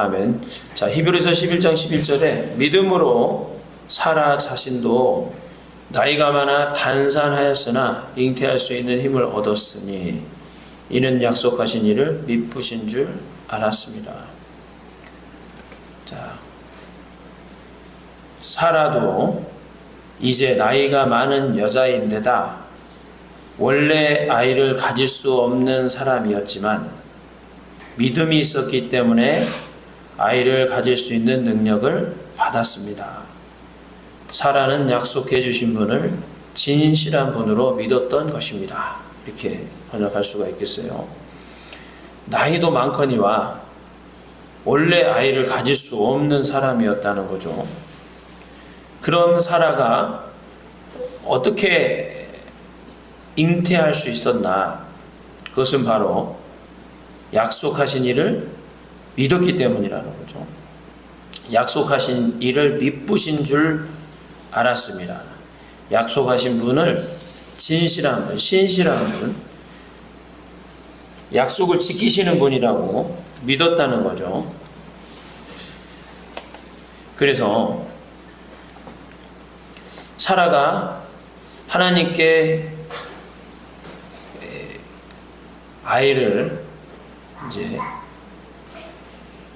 아멘. 자, 히브리서 11장 11절에 믿음으로 사라 자신도 나이가 많아 단산하였으나 잉태할 수 있는 힘을 얻었으니 이는 약속하신 이를 미쁘신 줄 알았습니다. 자, 사라도 이제 나이가 많은 여자인데다 원래 아이를 가질 수 없는 사람이었지만 믿음이 있었기 때문에 아이를 가질 수 있는 능력을 받았습니다. 사라는 약속해 주신 분을 진실한 분으로 믿었던 것입니다. 이렇게 번역할 수가 있겠어요. 나이도 많거니와 원래 아이를 가질 수 없는 사람이었다는 거죠. 그런 사라가 어떻게 잉태할 수 있었나? 그것은 바로 약속하신 이를 믿었기 때문이라는 거죠. 약속하신 이를 미쁘신 줄 알았습니다. 약속하신 분을 진실한 분, 신실한 분, 약속을 지키시는 분이라고 믿었다는 거죠. 그래서 사라가 하나님께 아이를 이제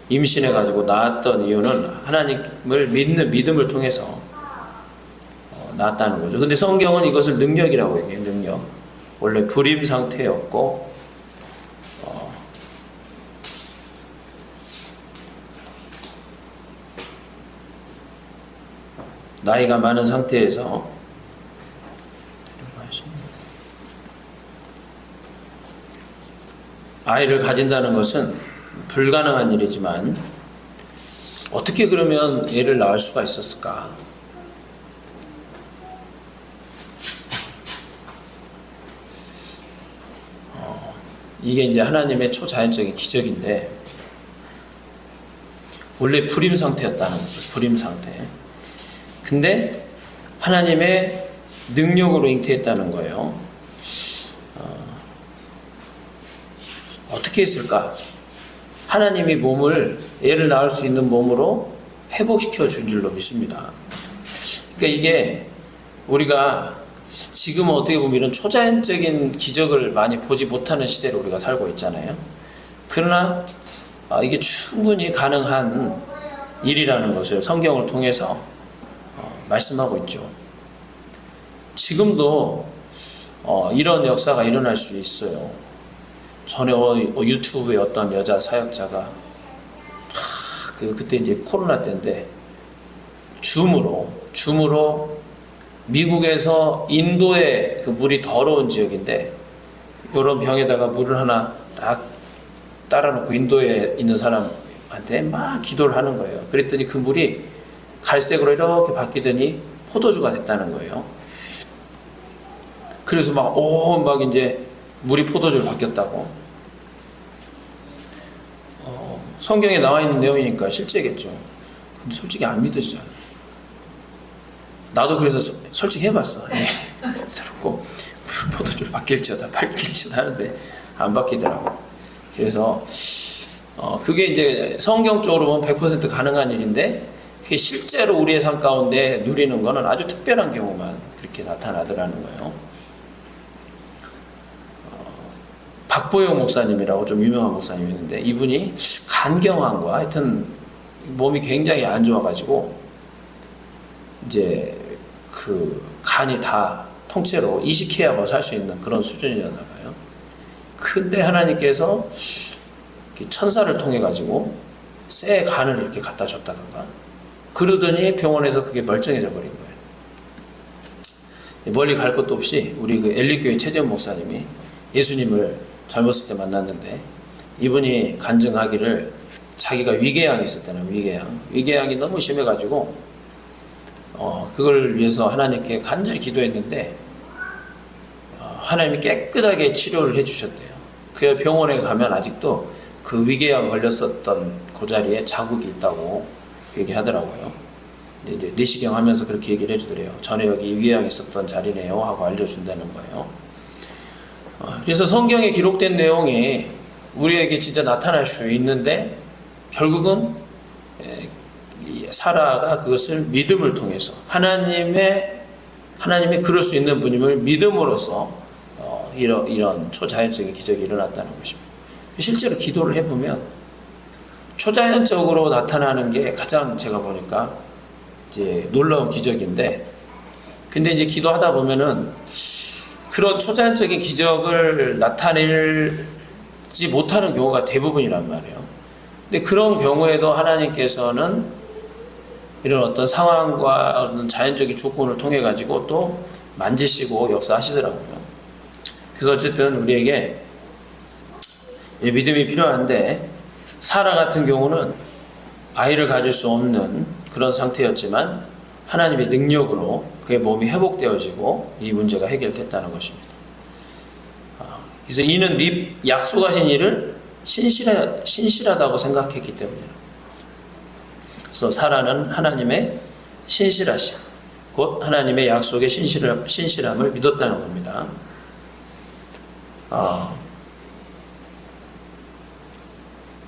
임신해 가지고 낳았던 이유는 하나님을 믿는 믿음을 통해서 낳았다는 거죠. 근데 성경은 이것을 능력이라고 얘기해요. 능력. 원래 불임 상태였고 나이가 많은 상태에서 아이를 가진다는 것은 불가능한 일이지만 어떻게 그러면 애를 낳을 수가 있었을까? 이게 이제 하나님의 초자연적인 기적인데 원래 불임 상태였다는 거죠. 불임 상태. 근데 하나님의 능력으로 잉태했다는 거예요. 어떻게 했을까? 하나님이 몸을 애를 낳을 수 있는 몸으로 회복시켜 준 줄로 믿습니다. 그러니까 이게 우리가 지금 어떻게 보면 이런 초자연적인 기적을 많이 보지 못하는 시대로 우리가 살고 있잖아요. 그러나 이게 충분히 가능한 일이라는 것을 성경을 통해서 말씀하고 있죠. 지금도 이런 역사가 일어날 수 있어요. 전에 유튜브에 어떤 여자 사역자가 그때 이제 코로나 때인데 줌으로 미국에서 인도의 그 물이 더러운 지역인데 이런 병에다가 물을 하나 딱 따라놓고 인도에 있는 사람한테 막 기도를 하는 거예요. 그랬더니 그 물이 갈색으로 이렇게 바뀌더니 포도주가 됐다는 거예요. 그래서 막 이제 물이 포도주로 바뀌었다고. 성경에 나와 있는 내용이니까 실제겠죠. 근데 솔직히 안 믿어지잖아요. 나도 그래서 솔직히 해봤어. 저렇고 포도주로 바뀔지어다 바뀔지어다 하는데 안 바뀌더라고. 그래서 그게 이제 성경적으로 보면 100% 가능한 일인데 그게 실제로 우리의 삶 가운데 누리는 거는 아주 특별한 경우만 그렇게 나타나더라는 거예요. 박보영 목사님이라고 좀 유명한 목사님이 있는데 이분이 간경화과 하여튼 몸이 굉장히 안 좋아가지고 이제 그 간이 다 통째로 이식해야 살 수 있는 그런 수준이었나 봐요. 근데 하나님께서 천사를 통해 가지고 새 간을 이렇게 갖다 줬다던가 그러더니 병원에서 그게 멀쩡해져 버린 거예요. 멀리 갈 것도 없이 우리 그 엘리교회 최재훈 목사님이 예수님을 젊었을 때 만났는데 이분이 간증하기를 자기가 위궤양이 있었다는 위궤양이 너무 심해가지고 그걸 위해서 하나님께 간절히 기도했는데 하나님이 깨끗하게 치료를 해주셨대요. 그 병원에 가면 아직도 그 위궤양 걸렸었던 그 자리에 자국이 있다고 얘기하더라고요. 이제 내시경 하면서 그렇게 얘기를 해주더래요. 전에 여기 위궤양이 있었던 자리네요 하고 알려준다는 거예요. 그래서 성경에 기록된 내용이 우리에게 진짜 나타날 수 있는데 결국은 이 사라가 그것을 믿음을 통해서 하나님이 그럴 수 있는 분임을 믿음으로써 이런 초자연적인 기적이 일어났다는 것입니다. 실제로 기도를 해보면 초자연적으로 나타나는 게 가장 제가 보니까 이제 놀라운 기적인데, 근데 이제 기도하다 보면은 그런 초자연적인 기적을 나타내지 못하는 경우가 대부분이란 말이에요. 근데 그런 경우에도 하나님께서는 이런 어떤 상황과 어떤 자연적인 조건을 통해 가지고 또 만지시고 역사하시더라고요. 그래서 어쨌든 우리에게 믿음이 필요한데, 사라 같은 경우는 아이를 가질 수 없는 그런 상태였지만 하나님의 능력으로 그의 몸이 회복되어지고 이 문제가 해결됐다는 것입니다. 그래서 이는 약속하신 일을 신실하다고 생각했기 때문이에요. 그래서 사라는 하나님의 신실하심, 곧 하나님의 약속의 신실함을 믿었다는 겁니다.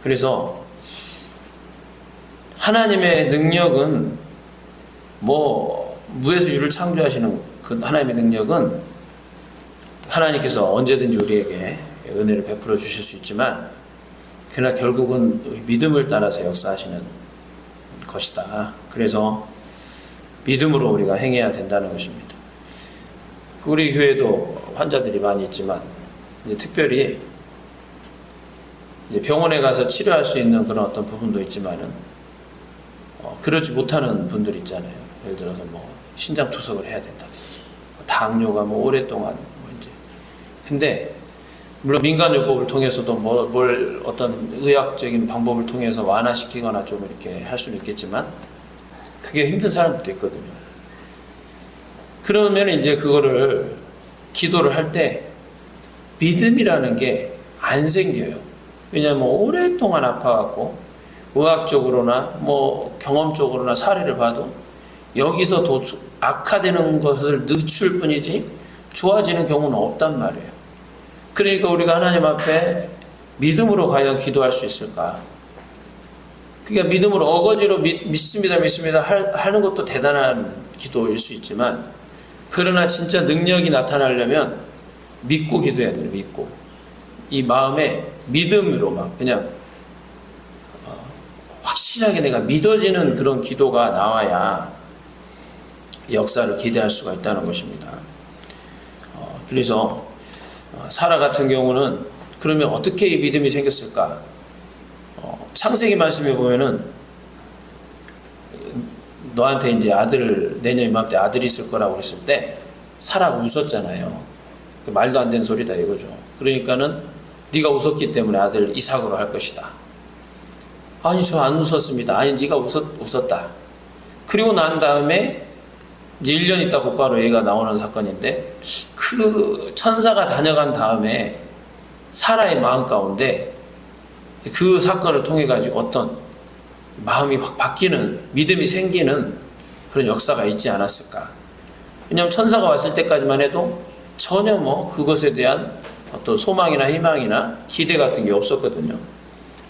그래서 하나님의 능력은 무에서 유를 창조하시는 그 하나님의 능력은 하나님께서 언제든지 우리에게 은혜를 베풀어 주실 수 있지만, 그러나 결국은 믿음을 따라서 역사하시는 것이다. 그래서 믿음으로 우리가 행해야 된다는 것입니다. 우리 교회도 환자들이 많이 있지만 이제 특별히 이제 병원에 가서 치료할 수 있는 그런 어떤 부분도 있지만은 그러지 못하는 분들이 있잖아요. 예를 들어서 신장 투석을 해야 된다든지, 당뇨가 오랫동안 이제. 근데 물론 민간요법을 통해서도 뭘 어떤 의학적인 방법을 통해서 완화시키거나 좀 이렇게 할 수는 있겠지만 그게 힘든 사람들도 있거든요. 그러면 이제 그거를 기도를 할 때 믿음이라는 게 안 생겨요. 왜냐하면 오랫동안 아파갖고 의학적으로나 경험적으로나 사례를 봐도 여기서 더 악화되는 것을 늦출 뿐이지 좋아지는 경우는 없단 말이에요. 그러니까 우리가 하나님 앞에 믿음으로 과연 기도할 수 있을까? 그러니까 믿음으로 어거지로 믿습니다 하는 것도 대단한 기도일 수 있지만, 그러나 진짜 능력이 나타나려면 믿고 기도해야 돼요. 믿고 이 마음에 믿음으로 그냥 확실하게 내가 믿어지는 그런 기도가 나와야 역사를 기대할 수가 있다는 것입니다. 그래서 사라 같은 경우는 그러면 어떻게 이 믿음이 생겼을까? 창세기 말씀에 보면은 너한테 이제 내년 이맘때 아들이 있을 거라고 했을 때 사라가 웃었잖아요. 말도 안 되는 소리다 이거죠. 그러니까는 네가 웃었기 때문에 아들 이삭으로 할 것이다. 아니 저 안 웃었습니다. 아니 네가 웃었다. 그리고 난 다음에 이제 1년 있다 곧바로 얘가 나오는 사건인데, 그 천사가 다녀간 다음에 사라의 마음 가운데 그 사건을 통해 가지고 어떤 마음이 확 바뀌는, 믿음이 생기는 그런 역사가 있지 않았을까. 왜냐하면 천사가 왔을 때까지만 해도 전혀 그것에 대한 어떤 소망이나 희망이나 기대 같은 게 없었거든요.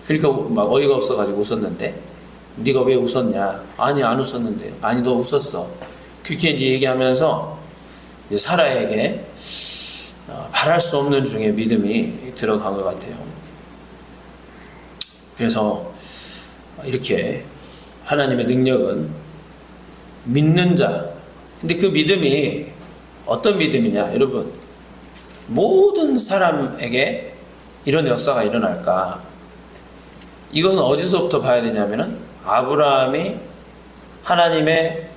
그러니까 어이가 없어가지고 웃었는데, 네가 왜 웃었냐? 아니 안 웃었는데. 아니 너 웃었어. 그렇게 이제 얘기하면서 이제 사라에게 바랄 수 없는 중에 믿음이 들어간 것 같아요. 그래서 이렇게 하나님의 능력은 믿는 자. 근데 그 믿음이 어떤 믿음이냐, 여러분? 모든 사람에게 이런 역사가 일어날까? 이것은 어디서부터 봐야 되냐면은 아브라함이 하나님의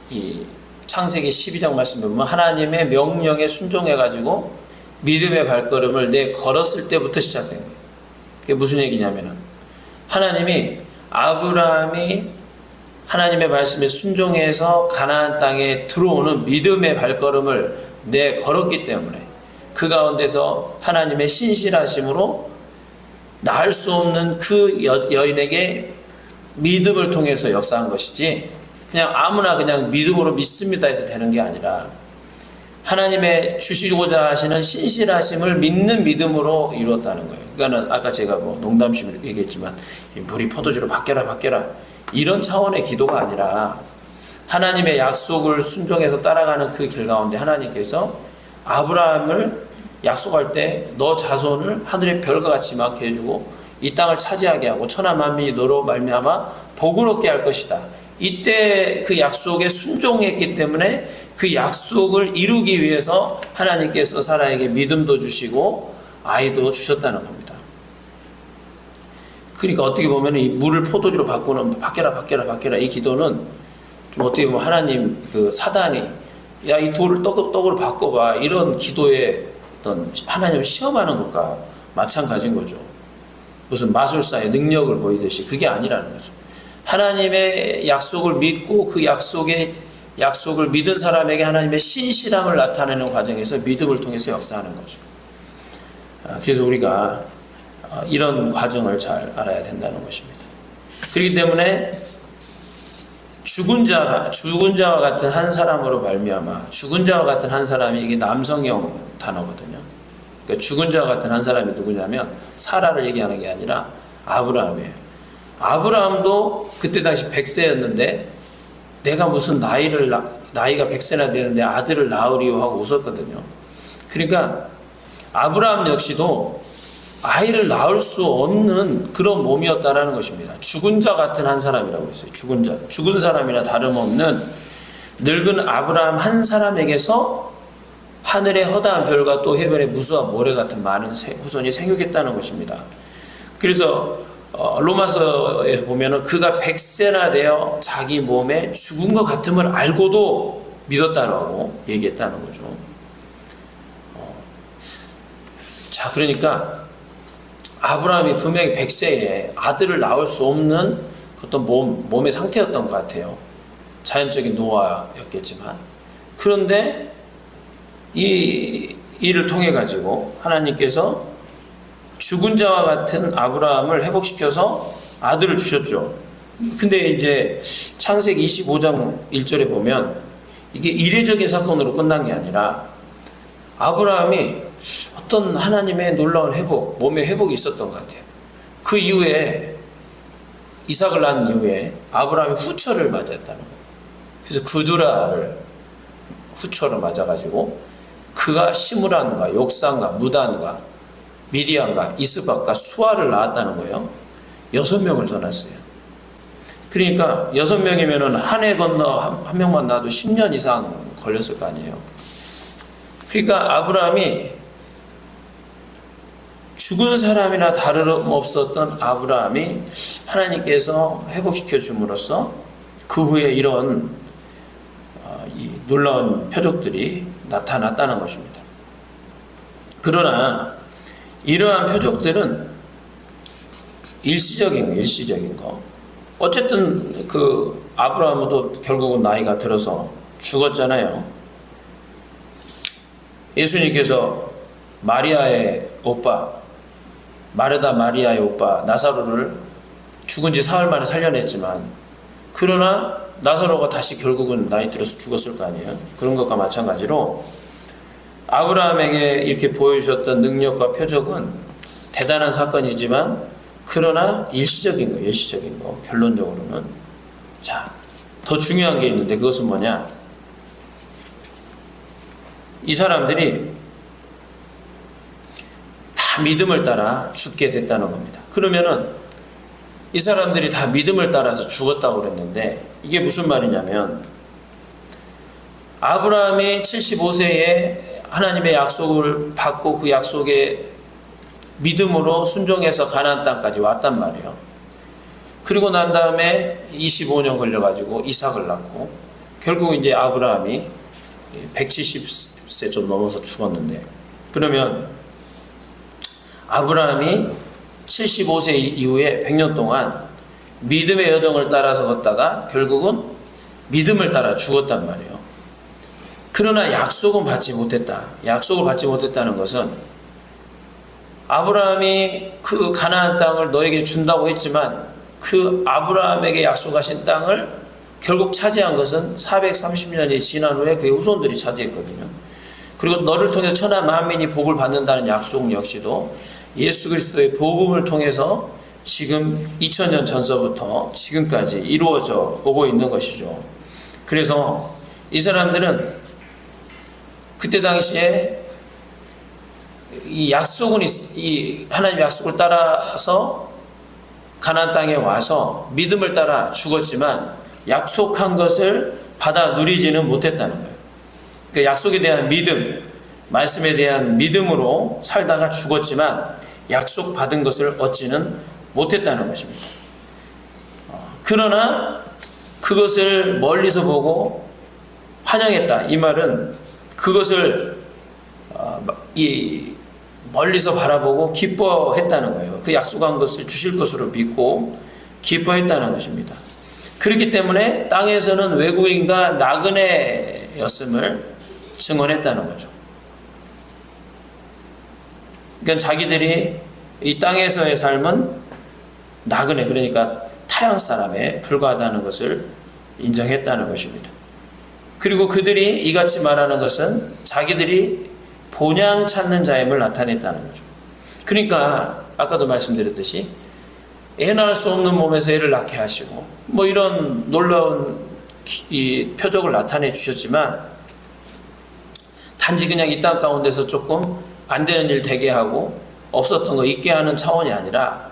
이 창세기 12장 말씀에 보면 하나님의 명령에 순종해가지고 믿음의 발걸음을 걸었을 때부터 시작된 거예요. 그게 무슨 얘기냐면은 아브라함이 하나님의 말씀에 순종해서 가나안 땅에 들어오는 믿음의 발걸음을 걸었기 때문에 그 가운데서 하나님의 신실하심으로 낳을 수 없는 그 여인에게 믿음을 통해서 역사한 것이지, 그냥 아무나 그냥 믿음으로 믿습니다 해서 되는 게 아니라 하나님의 주시고자 하시는 신실하심을 믿는 믿음으로 이루었다는 거예요. 그러니까는 아까 제가 뭐 농담식으로 얘기했지만 물이 포도주로 바뀌어라 이런 차원의 기도가 아니라 하나님의 약속을 순종해서 따라가는 그 길 가운데 하나님께서 아브라함을 약속할 때 너 자손을 하늘의 별과 같이 많게 해주고 이 땅을 차지하게 하고 천하 만민이 너로 말미암아 복을 얻게 할 것이다. 이때 그 약속에 순종했기 때문에 그 약속을 이루기 위해서 하나님께서 사라에게 믿음도 주시고 아이도 주셨다는 겁니다. 그러니까 어떻게 보면 이 물을 포도주로 바꾸는 바뀌어라 이 기도는 좀 어떻게 보면 하나님 그 사단이 야 이 돌을 떡으로 바꿔봐 이런 기도에 어떤 하나님을 시험하는 것과 마찬가지인 거죠. 무슨 마술사의 능력을 보이듯이 그게 아니라는 거죠. 하나님의 약속을 믿고 그 약속을 믿은 사람에게 하나님의 신실함을 나타내는 과정에서 믿음을 통해서 역사하는 거죠. 그래서 우리가 이런 과정을 잘 알아야 된다는 것입니다. 그렇기 때문에 죽은 자와 같은 한 사람으로 말미암아 죽은 자와 같은 한 사람이 이게 남성형 단어거든요. 그러니까 죽은 자와 같은 한 사람이 누구냐면 사라를 얘기하는 게 아니라 아브라함이에요. 아브라함도 그때 당시 100세였는데 내가 무슨 나이가 100세나 되는데 아들을 낳으리요 하고 웃었거든요. 그러니까 아브라함 역시도 아이를 낳을 수 없는 그런 몸이었다라는 것입니다. 죽은 자 같은 한 사람이라고 했어요. 죽은 사람이나 다름없는 늙은 아브라함 한 사람에게서 하늘의 허다한 별과 또 해변의 무수한 모래 같은 많은 후손이 생육했다는 것입니다. 그래서 로마서에 보면은 그가 100세나 되어 자기 몸에 죽은 것 같음을 알고도 믿었다라고 얘기했다는 거죠. 자, 그러니까 아브라함이 분명히 100세에 아들을 낳을 수 없는 어떤 몸의 상태였던 것 같아요. 자연적인 노화였겠지만. 그런데 이 일을 통해 가지고 하나님께서 죽은 자와 같은 아브라함을 회복시켜서 아들을 주셨죠. 근데 이제 창세기 25장 1절에 보면 이게 이례적인 사건으로 끝난 게 아니라 아브라함이 어떤 하나님의 놀라운 회복, 몸의 회복이 있었던 것 같아요. 그 이후에 이삭을 낳은 이후에 아브라함이 후처를 맞았다는 거예요. 그래서 그두라를 후처를 맞아가지고 그가 시므란과 욕산과 무단과 미디안과 이스박과 수아를 낳았다는 거예요. 6명을 더 낳았어요. 그러니까 6명이면은 한 해 건너 한 명만 낳아도 10년 이상 걸렸을 거 아니에요. 그러니까 아브라함이 죽은 사람이나 다름없었던 아브라함이 하나님께서 회복시켜 줌으로써 그 후에 이런 이 놀라운 표적들이 나타났다는 것입니다. 그러나 이러한 표적들은 일시적인 거. 어쨌든 그 아브라함도 결국은 나이가 들어서 죽었잖아요. 예수님께서 마리아의 오빠, 마르다 마리아의 오빠 나사로를 죽은 지 사흘 만에 살려냈지만, 그러나 나사로가 다시 결국은 나이 들어서 죽었을 거 아니에요. 그런 것과 마찬가지로 아브라함에게 이렇게 보여주셨던 능력과 표적은 대단한 사건이지만, 그러나 일시적인 거. 결론적으로는. 자, 더 중요한 게 있는데 그것은 뭐냐? 이 사람들이 다 믿음을 따라 죽게 됐다는 겁니다. 그러면은 이 사람들이 다 믿음을 따라서 죽었다고 그랬는데, 이게 무슨 말이냐면, 아브라함이 75세에 하나님의 약속을 받고 그 약속에 믿음으로 순종해서 가나안 땅까지 왔단 말이에요. 그리고 난 다음에 25년 걸려가지고 이삭을 낳고, 결국 이제 아브라함이 170세 좀 넘어서 죽었는데, 그러면 아브라함이 75세 이후에 100년 동안 믿음의 여정을 따라서 걷다가 결국은 믿음을 따라 죽었단 말이에요. 그러나 약속은 받지 못했다. 약속을 받지 못했다는 것은 아브라함이 그 가나안 땅을 너에게 준다고 했지만, 그 아브라함에게 약속하신 땅을 결국 차지한 것은 430년이 지난 후에 그의 후손들이 차지했거든요. 그리고 너를 통해서 천하 만민이 복을 받는다는 약속 역시도 예수 그리스도의 복음을 통해서 지금 2000년 전서부터 지금까지 이루어져 오고 있는 것이죠. 그래서 이 사람들은 그때 당시에 이 약속은 이 하나님의 약속을 따라서 가나안 땅에 와서 믿음을 따라 죽었지만 약속한 것을 받아 누리지는 못했다는 거예요. 그 약속에 대한 믿음, 말씀에 대한 믿음으로 살다가 죽었지만 약속 받은 것을 얻지는 못했다는 것입니다. 그러나 그것을 멀리서 보고 환영했다. 이 말은 그것을 멀리서 바라보고 기뻐했다는 거예요. 그 약속한 것을 주실 것으로 믿고 기뻐했다는 것입니다. 그렇기 때문에 땅에서는 외국인과 나그네였음을 증언했다는 거죠. 그러니까 자기들이 이 땅에서의 삶은 나그네, 그러니까 타양 사람에 불과하다는 것을 인정했다는 것입니다. 그리고 그들이 이같이 말하는 것은 자기들이 본향 찾는 자임을 나타냈다는 거죠. 그러니까 아까도 말씀드렸듯이 애 낳을 수 없는 몸에서 애를 낳게 하시고 뭐 이런 놀라운 이 표적을 나타내 주셨지만 단지 그냥 이 땅 가운데서 조금 안 되는 일 되게 하고 없었던 거 있게 하는 차원이 아니라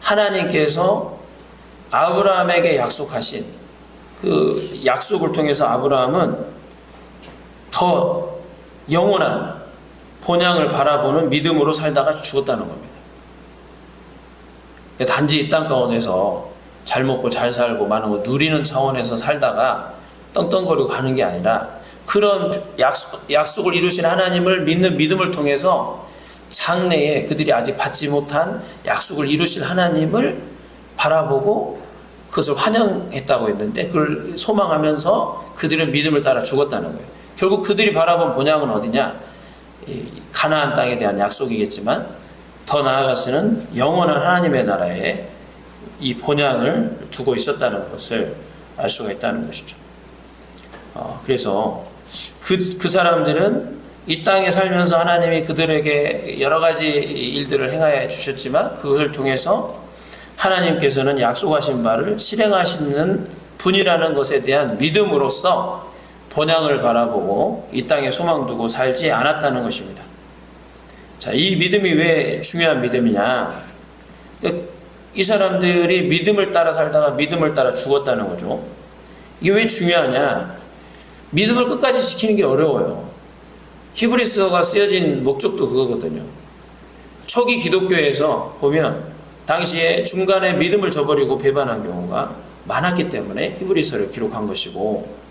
하나님께서 아브라함에게 약속하신 그 약속을 통해서 아브라함은 더 영원한 본향을 바라보는 믿음으로 살다가 죽었다는 겁니다. 단지 이 땅 가운데서 잘 먹고 잘 살고 많은 거 누리는 차원에서 살다가 떵떵거리고 가는 게 아니라 그런 약속을 이루신 하나님을 믿는 믿음을 통해서 장래에 그들이 아직 받지 못한 약속을 이루실 하나님을 바라보고 그것을 환영했다고 했는데 그걸 소망하면서 그들은 믿음을 따라 죽었다는 거예요. 결국 그들이 바라본 본향은 어디냐? 가나안 땅에 대한 약속이겠지만 더 나아가서는 영원한 하나님의 나라에 이 본향을 두고 있었다는 것을 알 수가 있다는 것이죠. 그래서 그 사람들은 이 땅에 살면서 하나님이 그들에게 여러 가지 일들을 행하여 주셨지만 그것을 통해서 하나님께서는 약속하신 바를 실행하시는 분이라는 것에 대한 믿음으로써 본향을 바라보고 이 땅에 소망 두고 살지 않았다는 것입니다. 자, 이 믿음이 왜 중요한 믿음이냐? 이 사람들이 믿음을 따라 살다가 믿음을 따라 죽었다는 거죠. 이게 왜 중요하냐? 믿음을 끝까지 지키는 게 어려워요. 히브리서가 쓰여진 목적도 그거거든요. 초기 기독교에서 보면 당시에 중간에 믿음을 저버리고 배반한 경우가 많았기 때문에 히브리서를 기록한 것이고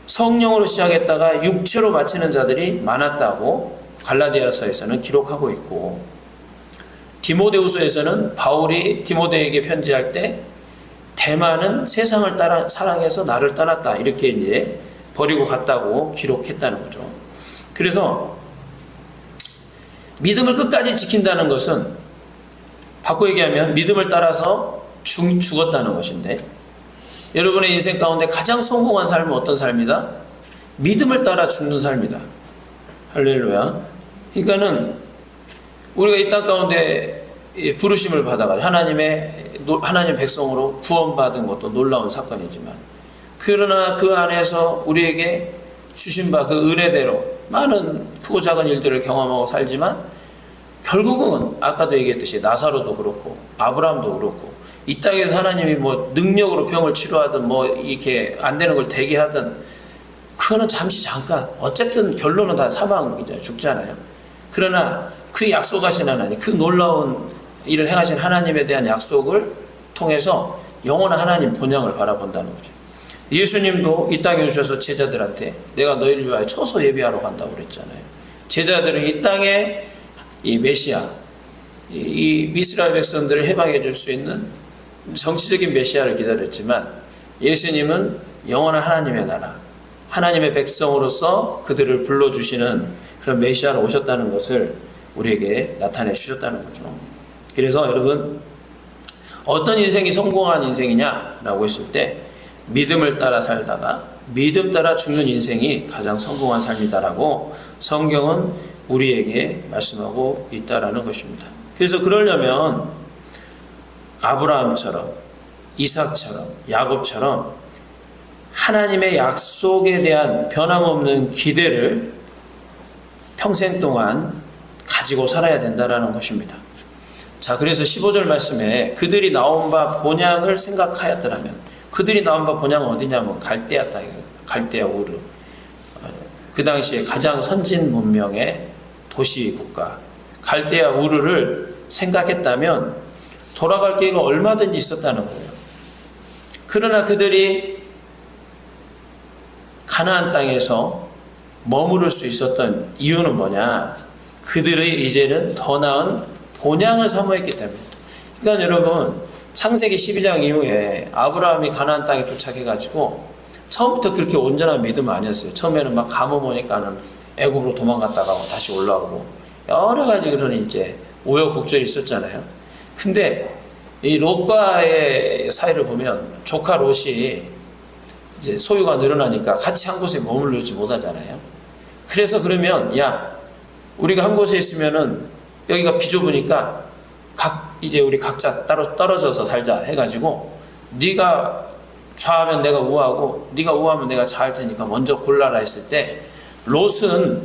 성령으로 시작했다가 육체로 마치는 자들이 많았다고 갈라디아서에서는 기록하고 있고 디모데후서에서는 바울이 디모데에게 편지할 때 대만은 세상을 따라 사랑해서 나를 떠났다 이렇게 이제 버리고 갔다고 기록했다는 거죠. 그래서 믿음을 끝까지 지킨다는 것은 바꿔 얘기하면 믿음을 따라서 죽었다는 것인데 여러분의 인생 가운데 가장 성공한 삶은 어떤 삶이다? 믿음을 따라 죽는 삶이다. 할렐루야. 그러니까는 우리가 이 땅 가운데 부르심을 받아가지고 하나님 백성으로 구원받은 것도 놀라운 사건이지만 그러나 그 안에서 우리에게 주신 바 그 은혜대로 많은 크고 작은 일들을 경험하고 살지만 결국은 아까도 얘기했듯이 나사로도 그렇고 아브라함도 그렇고 이 땅에서 하나님이 뭐 능력으로 병을 치료하든 뭐 이렇게 안 되는 걸 되게 하든 그거는 잠시 잠깐 어쨌든 결론은 다 사망이잖아요. 죽잖아요. 그러나 그 약속하신 하나님, 그 놀라운 일을 행하신 하나님에 대한 약속을 통해서 영원한 하나님 본향을 바라본다는 거죠. 예수님도 이 땅에 오셔서 제자들한테 내가 너희를 위하여 처소 예비하러 간다고 그랬잖아요. 제자들은 이 땅에 이 메시아, 이 이스라엘 백성들을 해방해 줄 수 있는 정치적인 메시아를 기다렸지만 예수님은 영원한 하나님의 나라, 하나님의 백성으로서 그들을 불러주시는 그런 메시아로 오셨다는 것을 우리에게 나타내 주셨다는 거죠. 그래서 여러분 어떤 인생이 성공한 인생이냐라고 했을 때 믿음을 따라 살다가 믿음 따라 죽는 인생이 가장 성공한 삶이다라고 성경은 우리에게 말씀하고 있다라는 것입니다. 그래서 그러려면 아브라함처럼, 이삭처럼, 야곱처럼 하나님의 약속에 대한 변함없는 기대를 평생 동안 가지고 살아야 된다라는 것입니다. 자, 그래서 15절 말씀에 그들이 나온 바 본향을 생각하였더라면, 그들이 나온 바 본향은 어디냐면 갈대아 땅이에요. 갈대아 우르. 그 당시에 가장 선진 문명의 도시 국가 갈대아 우르를 생각했다면 돌아갈 기회가 얼마든지 있었다는 거예요. 그러나 그들이 가나안 땅에서 머무를 수 있었던 이유는 뭐냐? 그들의 이제는 더 나은 본향을 사모했기 때문에. 그러니까 여러분, 창세기 12장 이후에 아브라함이 가나안 땅에 도착해가지고 처음부터 그렇게 온전한 믿음은 아니었어요. 처음에는 막 가뭄 오니까는 애굽으로 도망갔다가 다시 올라오고 여러 가지 그런 이제 우여곡절이 있었잖아요. 근데 이 롯과의 사이를 보면 조카 롯이 이제 소유가 늘어나니까 같이 한 곳에 머무르지 못하잖아요. 그래서 그러면 야, 우리가 한 곳에 있으면은 여기가 비좁으니까 이제 우리 각자 따로 떨어져서 살자 해가지고 네가 좌하면 내가 우하고 네가 우하면 내가 좌할 테니까 먼저 골라라 했을 때 롯은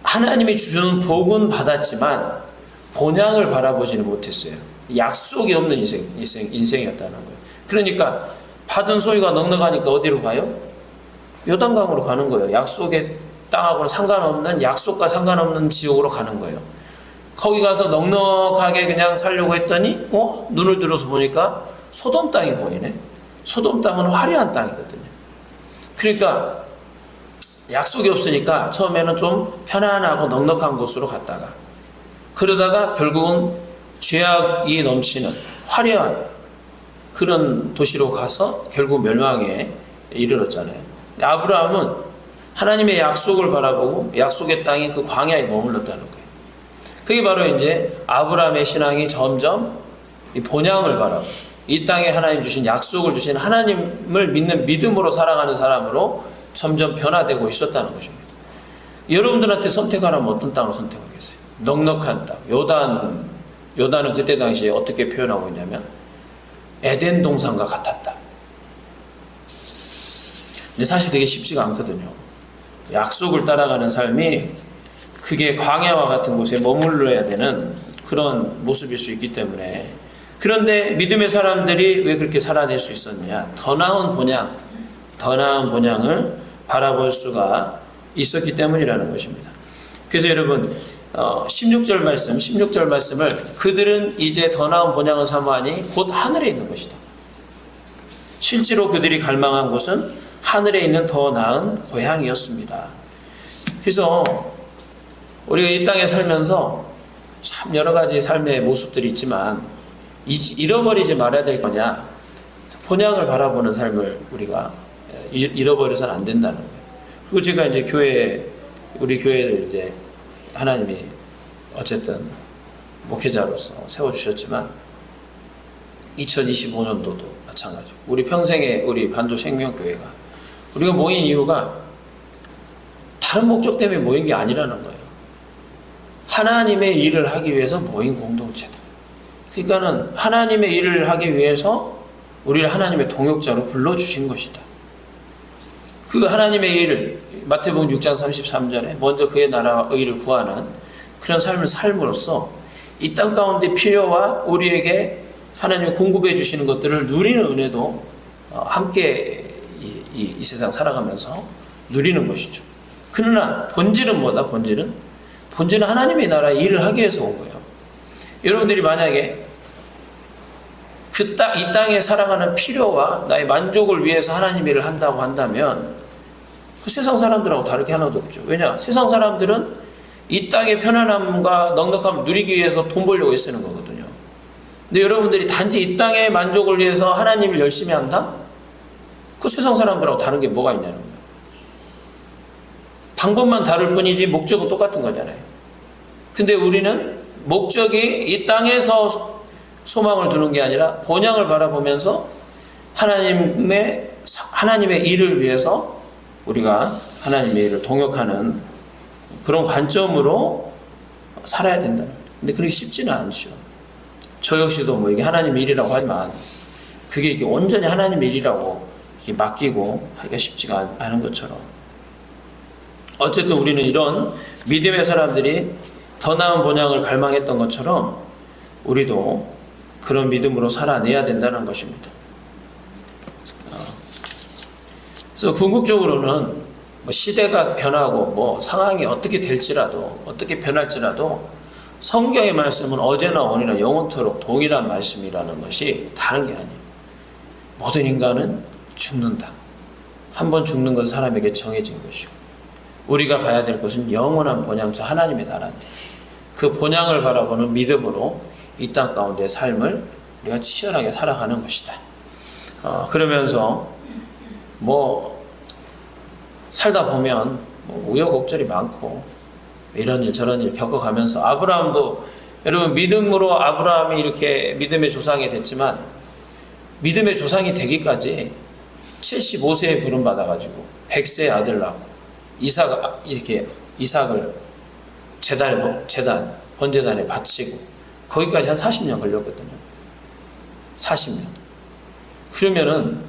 하나님이 주는 복은 받았지만 본향을 바라보지는 못했어요. 약속이 없는 인생이었다는 거예요. 그러니까 받은 소유가 넉넉하니까 어디로 가요? 요단강으로 가는 거예요. 약속의 땅하고는 상관없는, 약속과 상관없는 지옥으로 가는 거예요. 거기 가서 넉넉하게 그냥 살려고 했더니 눈을 들어서 보니까 소돔 땅이 보이네. 소돔 땅은 화려한 땅이거든요. 그러니까 약속이 없으니까 처음에는 좀 편안하고 넉넉한 곳으로 갔다가 그러다가 결국은 죄악이 넘치는 화려한 그런 도시로 가서 결국 멸망에 이르렀잖아요. 아브라함은 하나님의 약속을 바라보고 약속의 땅이 그 광야에 머물렀다는 거예요. 그게 바로 이제 아브라함의 신앙이 점점 이 본향을 바라보고 이 땅에 하나님 주신 약속을 주신 하나님을 믿는 믿음으로 살아가는 사람으로 점점 변화되고 있었다는 것입니다. 여러분들한테 선택하라면 어떤 땅을 선택하겠어요? 넉넉한 땅. 요단은 그때 당시에 어떻게 표현하고 있냐면 에덴 동산과 같았다. 근데 사실 그게 쉽지가 않거든요. 약속을 따라가는 삶이 그게 광야와 같은 곳에 머물러야 되는 그런 모습일 수 있기 때문에. 그런데 믿음의 사람들이 왜 그렇게 살아낼 수 있었느냐? 더 나은 본향을 바라볼 수가 있었기 때문이라는 것입니다. 그래서 여러분 16절 말씀을 그들은 이제 더 나은 본향을 사모하니 곧 하늘에 있는 것이다. 실제로 그들이 갈망한 곳은 하늘에 있는 더 나은 고향이었습니다. 그래서 우리가 이 땅에 살면서 참 여러 가지 삶의 모습들이 있지만 잃어버리지 말아야 될 거냐? 본향을 바라보는 삶을 우리가 잃어버려서는 안 된다는 거예요. 그리고 제가 이제 우리 교회를 이제 하나님이 어쨌든 목회자로서 세워주셨지만 2025년도도 마찬가지고 우리 평생에 우리 반도 생명교회가 우리가 모인 이유가 다른 목적 때문에 모인 게 아니라는 거예요. 하나님의 일을 하기 위해서 모인 공동체다. 그러니까는 하나님의 일을 하기 위해서 우리를 하나님의 동역자로 불러주신 것이다. 그 하나님의 일을 마태복음 6장 33절에 먼저 그의 나라와 의를 구하는 그런 삶을 삶으로써 이 땅 가운데 필요와 우리에게 하나님이 공급해 주시는 것들을 누리는 은혜도 함께 이 세상 살아가면서 누리는 것이죠. 그러나 본질은 뭐다? 본질은 하나님의 나라의 일을 하기 위해서 온 거예요. 여러분들이 만약에 이 땅에 살아가는 필요와 나의 만족을 위해서 하나님 일을 한다고 한다면 그 세상 사람들하고 다를 게 하나도 없죠. 왜냐? 세상 사람들은 이 땅의 편안함과 넉넉함을 누리기 위해서 돈 벌려고 애쓰는 거거든요. 근데 여러분들이 단지 이 땅의 만족을 위해서 하나님을 열심히 한다? 그 세상 사람들하고 다른 게 뭐가 있냐는 거예요. 방법만 다를 뿐이지 목적은 똑같은 거잖아요. 근데 우리는 목적이 이 땅에서 소망을 두는 게 아니라 본향을 바라보면서 하나님의 일을 위해서 우리가 하나님의 일을 동역하는 그런 관점으로 살아야 된다. 근데 그게 쉽지는 않죠. 저 역시도 뭐 이게 하나님 일이라고 하지만 그게 이게 온전히 하나님 일이라고 이렇게 맡기고 하기가 쉽지가 않은 것처럼, 어쨌든 우리는 이런 믿음의 사람들이 더 나은 본향을 갈망했던 것처럼 우리도 그런 믿음으로 살아내야 된다는 것입니다. 그래서 궁극적으로는 뭐 시대가 변하고 뭐 상황이 어떻게 될지라도, 어떻게 변할지라도 성경의 말씀은 어제나 오늘이나 영원토록 동일한 말씀이라는 것이 다른 게 아니에요. 모든 인간은 죽는다. 한 번 죽는 것은 사람에게 정해진 것이고, 우리가 가야 될 곳은 영원한 본향, 저 하나님의 나라인데, 그 본향을 바라보는 믿음으로 이 땅 가운데 삶을 우리가 치열하게 살아가는 것이다. 그러면서 뭐 살다 보면 뭐 우여곡절이 많고 이런 일 저런 일 겪어가면서, 아브라함도 여러분 믿음으로 아브라함이 이렇게 믿음의 조상이 됐지만 믿음의 조상이 되기까지 75세에 부름받아가지고 100세의 아들 낳고 이삭을 번제단에 바치고 거기까지 한 40년 걸렸거든요. 40년. 그러면은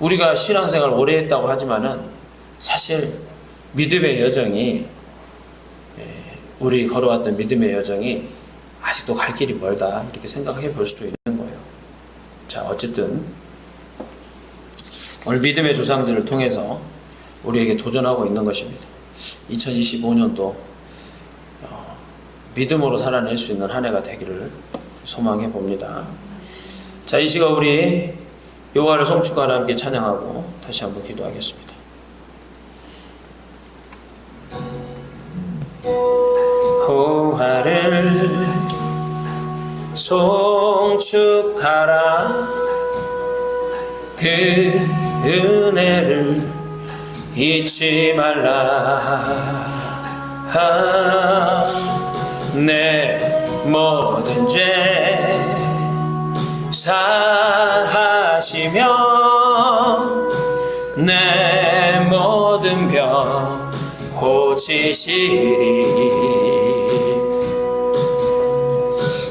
우리가 신앙생활 오래 했다고 하지만은 사실 믿음의 여정이, 우리 걸어왔던 믿음의 여정이 아직도 갈 길이 멀다, 이렇게 생각해 볼 수도 있는 거예요. 자, 어쨌든 오늘 믿음의 조상들을 통해서 우리에게 도전하고 있는 것입니다. 2025년도 믿음으로 살아낼 수 있는 한 해가 되기를 소망해 봅니다. 자, 이 시간 우리 여호와를 송축하라 함께 찬양하고 다시 한번 기도하겠습니다. 여호와를 송축하라, 그 은혜를 잊지 말라. 내 모든 죄 사하시며 내 모든 병 고치시리.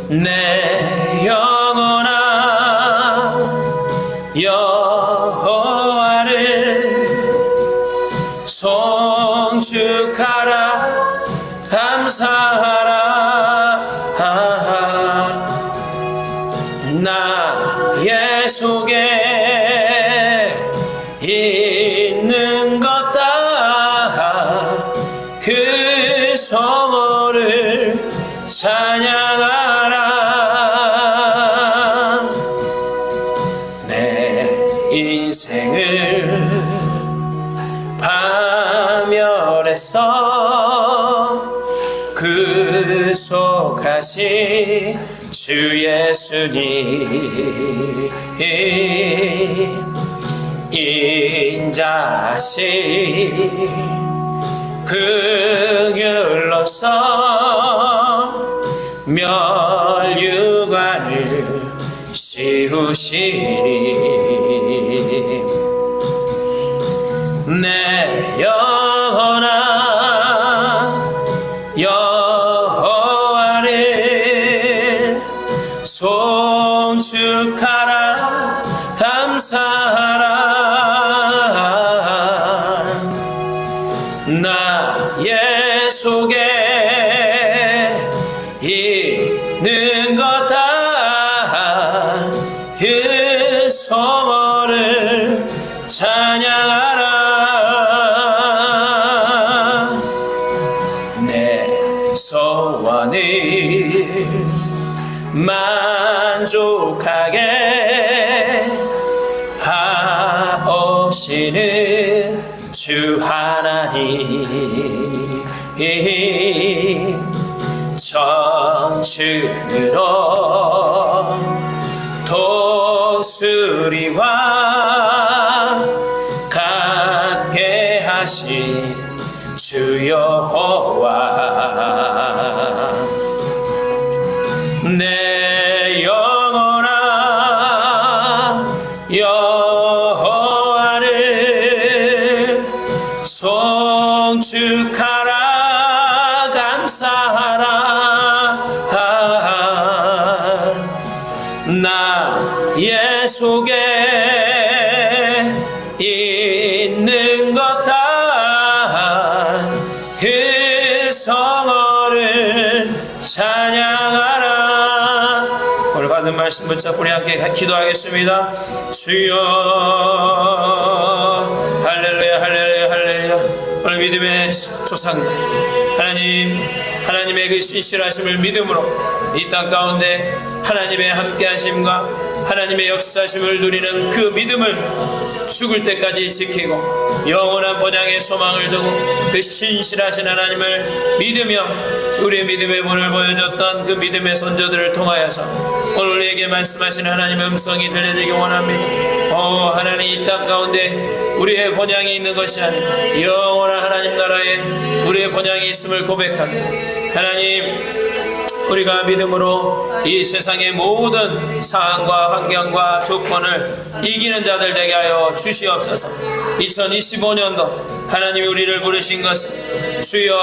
내 영혼아 여호와를 송축하라, 감사하라. 나의 속에 있는 것 다 그 성호를 찬양하라. 내 인생을 파멸해서 구속하신 주 예수님, 인자하신 긍휼로서 멸류관을 씌우시리. 내 영혼아 여호와를 송축하라, 감사하라. 나의 속에 있는 것 다 그 성호를 찬양하라. 내 소원을 만족하게 하옵시는 주 하나님, 청춘으로 도수리와 같게 하신 주 여호와, 내 영혼아 여호와를 송축하라, 나의 속에 있는 것 다 그 성호를 찬양하라. 오늘 받은 말씀 붙잡고 우리 함께 기도하겠습니다. 주여, 할렐루야 할렐루야 할렐루야. 오늘 믿음의 조상들 하나님의 그 신실하심을 믿음으로 이 땅 가운데 하나님의 함께하심과 하나님의 역사심을 누리는 그 믿음을 죽을 때까지 지키고 영원한 본향의 소망을 두고 그 신실하신 하나님을 믿으며 우리의 믿음의 본을 보여줬던 그 믿음의 선조들을 통하여서 오늘 우리에게 말씀하신 하나님의 음성이 들려지기 원합니다. 하나님, 이 땅 가운데 우리의 본향이 있는 것이 아니라 영원한 하나님 나라에 우리의 본향이 있음을 고백합니다. 하나님, 우리가 믿음으로 이 세상의 모든 상황과 환경과 조건을 이기는 자들 되게 하여 주시옵소서. 2025년도 하나님이 우리를 부르신 것은 주여